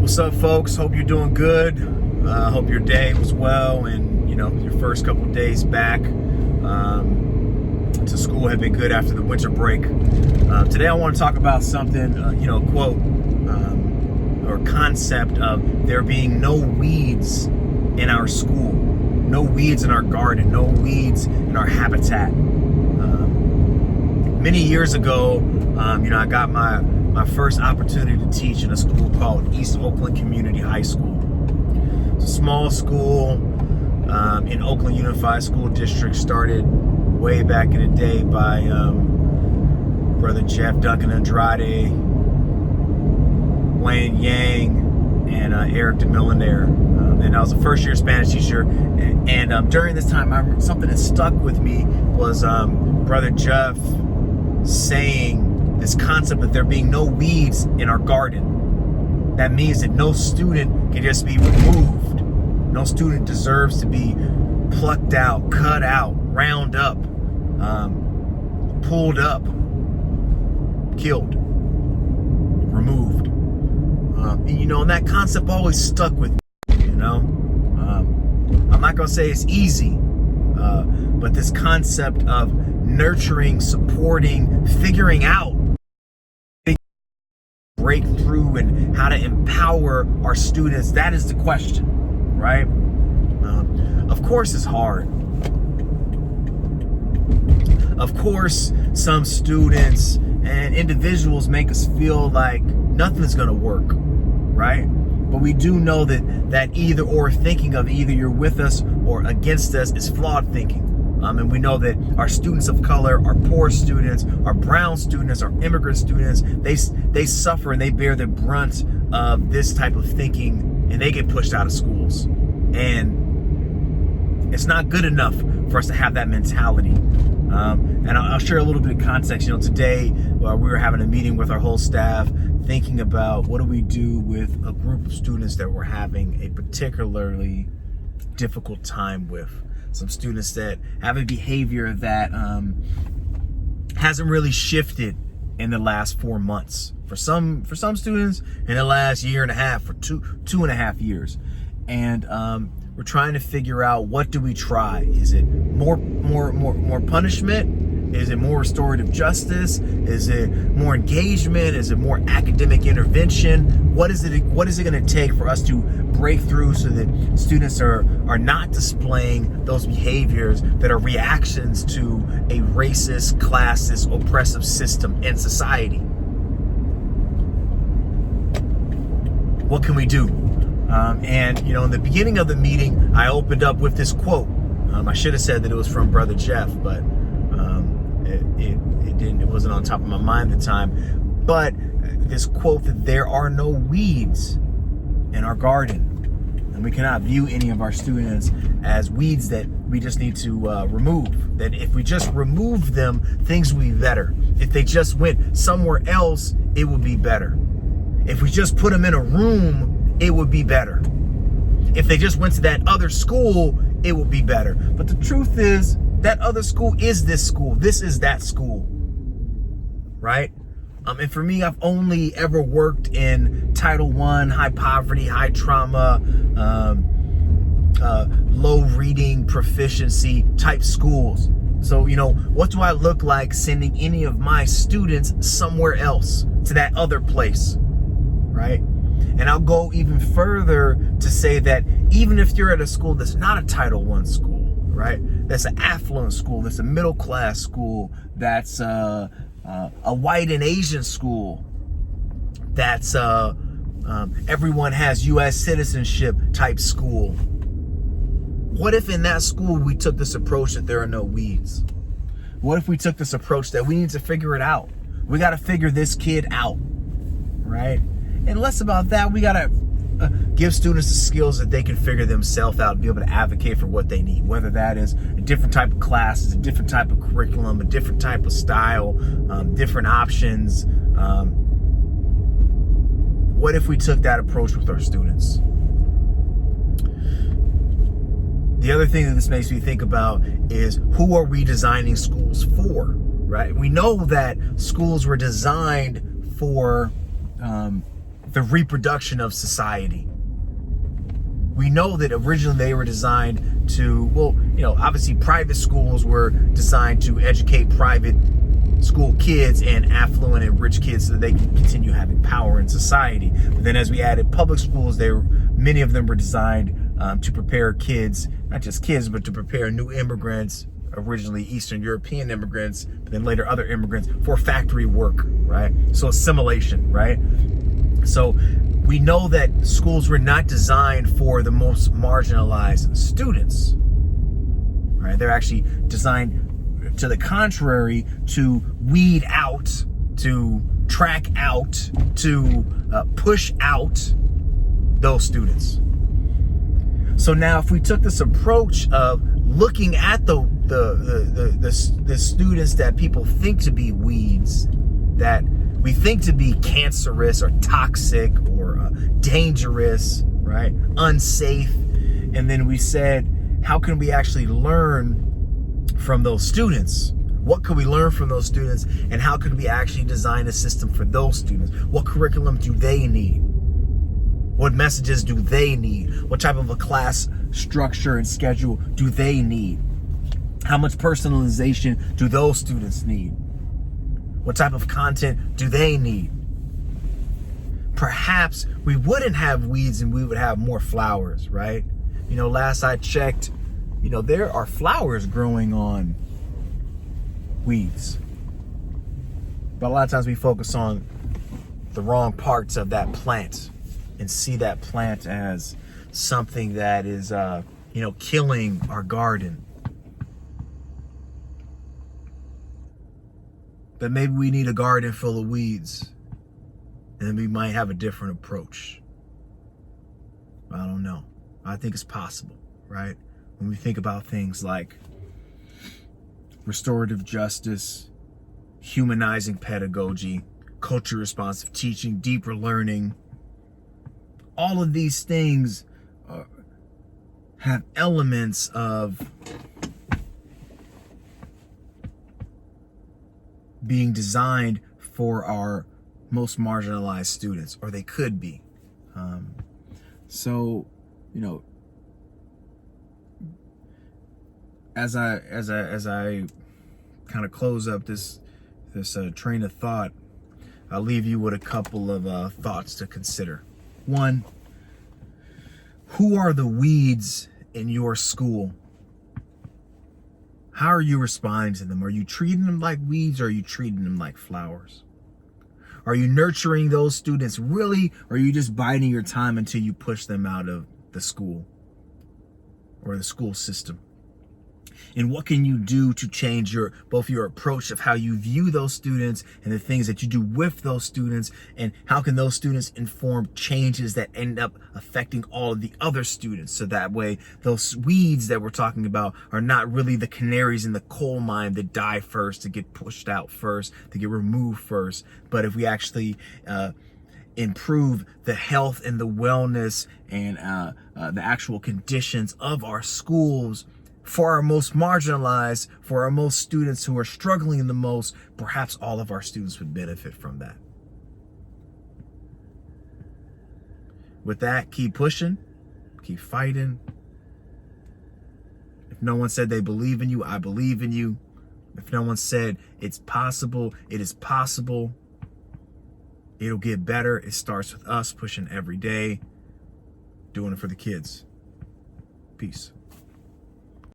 What's up, folks? Hope you're doing good. Hope your day was well, and your first couple days back to school have been good after the winter break. Today I want to talk about something, quote or concept of there being no weeds in our school, no weeds in our garden, no weeds in our habitat. Many years ago, I got my first opportunity to teach in a school called East Oakland Community High School. It's a small school in Oakland Unified School District, started way back in the day by Brother Jeff Duncan Andrade, Wayne Yang, and Eric DeMillionaire. And I was a first-year Spanish teacher. And during this time, something that stuck with me was Brother Jeff saying this concept of there being no weeds in our garden. That means that no student can just be removed. No student deserves to be plucked out, cut out, round up, pulled up, killed, removed. And that concept always stuck with me, I'm not going to say it's easy, but this concept of nurturing, supporting, figuring out breakthrough and how to empower our students, that is the question, right? Of course it's hard. Of course some students and individuals make us feel like nothing's gonna work, right? But we do know that either or thinking of either you're with us or against us is flawed thinking. And we know that our students of color, our poor students, our brown students, our immigrant students, they suffer and they bear the brunt of this type of thinking, and they get pushed out of schools. And it's not good enough for us to have that mentality. And I'll share a little bit of context. Today we were having a meeting with our whole staff, thinking about what do we do with a group of students that we're having a particularly difficult time with. Some students that have a behavior that hasn't really shifted in the last 4 months. For some students, in the last year and a half, for two and a half years. And we're trying to figure out, what do we try? Is it more punishment? Is it more restorative justice? Is it more engagement? Is it more academic intervention? What is it going to take for us to break through so that students are not displaying those behaviors that are reactions to a racist, classist, oppressive system in society? What can we do? And in the beginning of the meeting, I opened up with this quote. I should have said that it was from Brother Jeff, but it wasn't on top of my mind at the time. But this quote that there are no weeds in our garden, and we cannot view any of our students as weeds that we just need to remove. That if we just remove them, things will be better. If they just went somewhere else, it would be better. If we just put them in a room, it would be better. If they just went to that other school, it would be better. But the truth is, that other school is this school. This is that school, right? And for me, I've only ever worked in Title I, high poverty, high trauma, low reading proficiency type schools. So, what do I look like sending any of my students somewhere else, to that other place, right? And I'll go even further to say that even if you're at a school that's not a Title I school, right? That's an affluent school, that's a middle class school, that's a white and Asian school, that's everyone has U.S. citizenship type school. What if in that school we took this approach that there are no weeds? What if we took this approach that we need to figure it out? We got to figure this kid out, right? And less about that, we got to give students the skills that they can figure themselves out and be able to advocate for what they need, whether that is a different type of classes, a different type of curriculum, a different type of style, different options. What if we took that approach with our students? The other thing that this makes me think about is, who are we designing schools for, right? We know that schools were designed for the reproduction of society. We know that originally they were designed to, well, obviously private schools were designed to educate private school kids and affluent and rich kids so that they can continue having power in society. But then as we added public schools, many of them were designed to prepare kids, not just kids, but to prepare new immigrants, originally Eastern European immigrants, but then later other immigrants, for factory work, right? So assimilation, right? So we know that schools were not designed for the most marginalized students, right? They're actually designed, to the contrary, to weed out, to track out, to push out those students. So now if we took this approach of looking at the students that people think to be weeds, that we think to be cancerous or toxic or dangerous, right? Unsafe. And then we said, how can we actually learn from those students? What could we learn from those students? And how could we actually design a system for those students? What curriculum do they need? What messages do they need? What type of a class structure and schedule do they need? How much personalization do those students need? What type of content do they need? Perhaps we wouldn't have weeds and we would have more flowers, right? Last I checked, there are flowers growing on weeds. But a lot of times we focus on the wrong parts of that plant and see that plant as something that is, killing our garden. But maybe we need a garden full of weeds, and then we might have a different approach. I don't know. I think it's possible, right? When we think about things like restorative justice, humanizing pedagogy, culture responsive teaching, deeper learning, all of these things have elements of being designed for our most marginalized students, or they could be. As I kind of close up this train of thought, I'll leave you with a couple of thoughts to consider. One, who are the weeds in your school? How are you responding to them? Are you treating them like weeds, or are you treating them like flowers? Are you nurturing those students really, or are you just biding your time until you push them out of the school or the school system? And what can you do to change both your approach of how you view those students and the things that you do with those students, and how can those students inform changes that end up affecting all of the other students, so that way those weeds that we're talking about are not really the canaries in the coal mine that die first, to get pushed out first, to get removed first. But if we actually improve the health and the wellness and the actual conditions of our schools, for our most marginalized, for our most students who are struggling the most, perhaps all of our students would benefit from that. With that, keep pushing, keep fighting. If no one said they believe in you, I believe in you. If no one said it's possible, it is possible. It'll get better. It starts with us pushing every day, doing it for the kids. Peace.